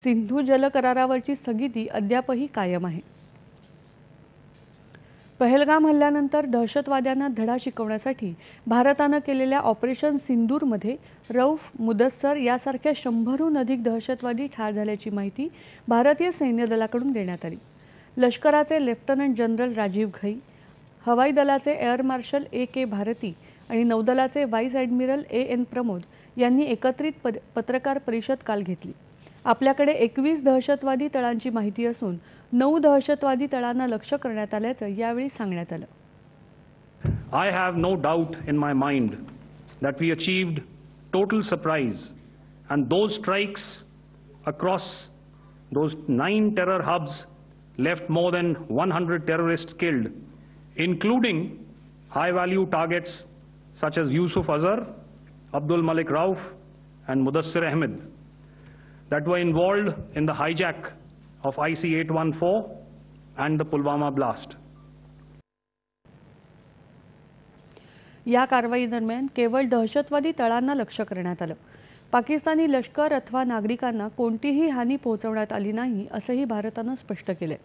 सिंधू जल करारावरची स्थगिती अद्यापही कायम आहे। पहलगाम हल्ल्यानंतर दहशतवाद्यांना धडा शिकवण्यासाठी भारताने केलेल्या ऑपरेशन सिंदूरमध्ये रौफ, मुदस्सर यासारख्या 100हून अधिक दहशतवादी ठार झाल्याची माहिती भारतीय सैन्य दलाकडून देण्यात आली। लष्कराचे लेफ्टनंट जनरल राजीव घई, हवाई दलाचे एअर मार्शल ए.के. भारती आणि नौदलाचे व्हाईस ॲडमिरल ए.एन. प्रमोद यांनी एकत्रित पत्रकार परिषद काल घेतली। आपल्याकडे 21 दहशतवादी तळांची माहिती असून 9 दहशतवादी तळांना लक्ष्य करण्यात आल्याचं यावेळी सांगण्यात आलं। I have no doubt in my mind that we achieved total surprise, and those strikes across those 9 terror hubs left more than 100 terrorists killed, including high-value targets such as Yusuf Azhar, Abdul Malik Rauf, and Mudassir Ahmed, that were involved in the hijack of IC-814 and the Pulwama blast. या कारवाई दरम्यान केवळ दहशतवादी तळांना लक्ष्य करण्यात आलं। पाकिस्तानी लष्कर अथवा नागरिकांना कोणतीही हानी पोहोचवण्यात आली नाही असंही भारताने स्पष्ट केले।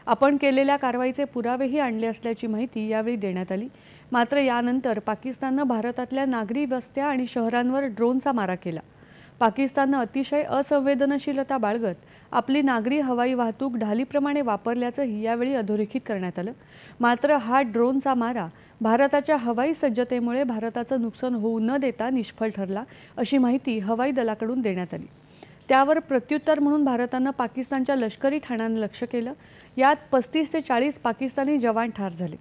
आपण केलेल्या कारवाईचे पुरावेही आणले असल्याची माहिती यावेळी देण्यात आली। मात्र यानंतर पाकिस्तानने भारतातल्या नागरी वस्त्या आणि शहरांवर ड्रोनचा मारा केला। पाकिस्तानने अतिशय असंवेदनशीलता बाळगत आपली नागरी हवाई वाहतूक ढालीप्रमाणे वापरल्याचंही यावेळी अधोरेखित करण्यात आलं। मात्र हा ड्रोनचा मारा भारताच्या हवाई सज्जतेमुळे भारताचं नुकसान होऊ न देता निष्फळ ठरला अशी माहिती हवाई दलाकडून देण्यात आली। त्यावर प्रत्युत्तर म्हणून भारताने पाकिस्तानच्या लष्करी ठाण्यांना लक्ष्य केलं। यात 35 ते 40 पाकिस्तानी जवान ठार झाले।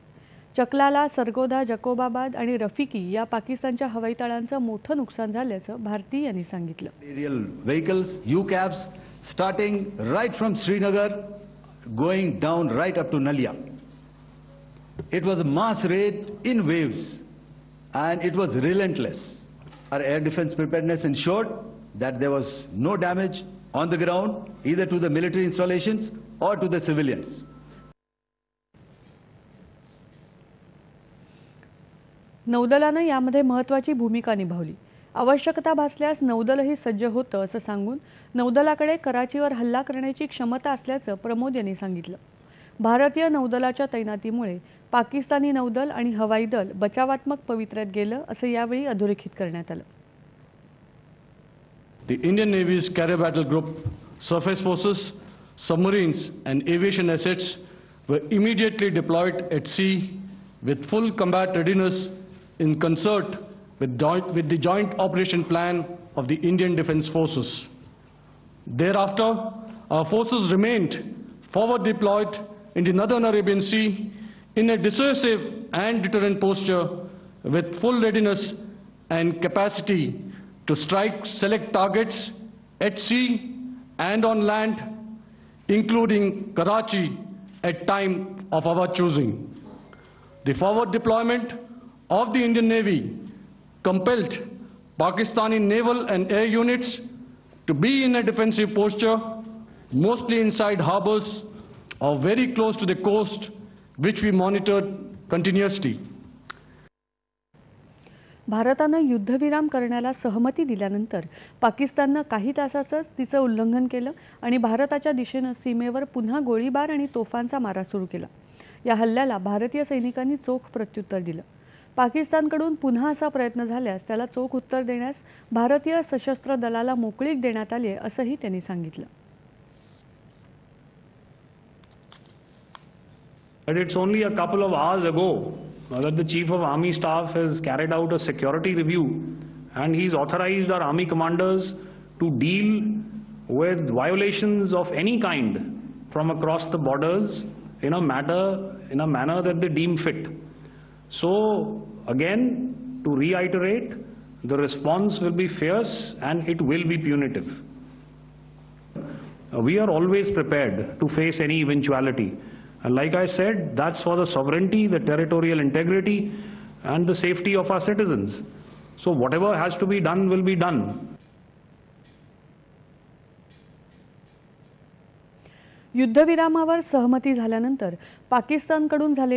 चकलाला, सरगोदा, जकोबाबाद आणि रफिकी या पाकिस्तानच्या हवाई तळांचं मोठं नुकसान झाल्याचं भारती यांनी सांगितलं। Aerial vehicles, UCAVs, starting right from Srinagar, going down right up to Nalia. It was a mass raid in waves, and it was relentless. Our air defense preparedness ensured that there was no damage on the ground, either to the military installations or to the civilians. नौदलाने यामध्ये महत्त्वाची भूमिका निभावली। आवश्यकता भासल्यास नौदलही सज्ज होतं असं सांगून नौदलाकडे कराचीवर हल्ला करण्याची क्षमता असल्याचं प्रमोद यांनी सांगितलं। भारतीय नौदलाच्या तैनातीमुळे पाकिस्तानी नौदल आणि हवाई दल बचावात्मक पवित्र्यात गेलं असं यावेळी अधोरेखित करण्यात आलं। The Indian Navy's Carrier Battle Group, surface forces, submarines and aviation assets were immediately deployed at sea with full combat readiness in concert with the Joint Operation Plan of the Indian Defence Forces. Thereafter, our forces remained forward deployed in the Northern Arabian Sea in a dissuasive and deterrent posture with full readiness and capacity to strike select targets at sea and on land, including Karachi at time of our choosing. The forward deployment of the Indian Navy compelled Pakistani naval and air units to be in a defensive posture, mostly inside harbors or very close to the coast, which we monitored continuously. भारताने युद्धविराम करण्याला सहमती दिल्यानंतर पाकिस्तानने काही तासातच तिचं उल्लंघन केलं आणि भारताच्या दिशेने सीमेवर पुन्हा गोळीबार आणि तोफांचा मारा सुरू केला। या हल्ल्याला भारतीय सैनिकांनी चोख प्रत्युत्तर दिलं। पाकिस्तानकडून पुन्हा असा प्रयत्न झाल्यास त्याला चोख उत्तर देण्यास भारतीय सशस्त्र दलाला मोकळीक देण्यात आली असंही त्यांनी सांगितलं। But it's only a couple of hours ago that the Chief of Army Staff has carried out a security review, and he's authorized our army commanders to deal with violations of any kind from across the borders in a manner that they deem fit. So again, to reiterate, the response will be fierce and it will be punitive. We are always prepared to face any eventuality. And like I said, that's for the sovereignty, the territorial integrity, and the safety of our citizens. So whatever has to be done will be done. युद्धविरामावर सहमती झाल्यानंतर पाकिस्तानकडून झाले